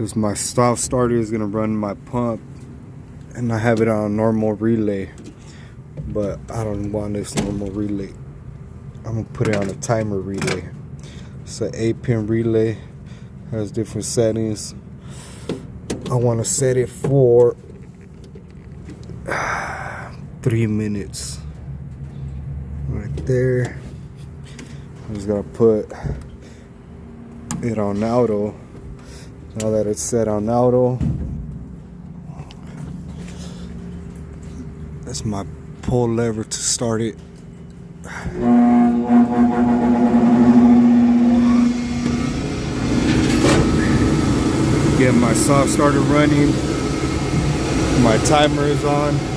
Because my stop starter is going to run my pump, and I have it on normal relay, but I don't want this normal relay. I'm going to put it on a timer relay. It's an 8-pin relay, has different settings. I want to set it for 3 minutes right there. I'm just gonna put it on auto. Now that it's set on auto, that's my pull lever to start it. Get my soft starter running. My timer is on.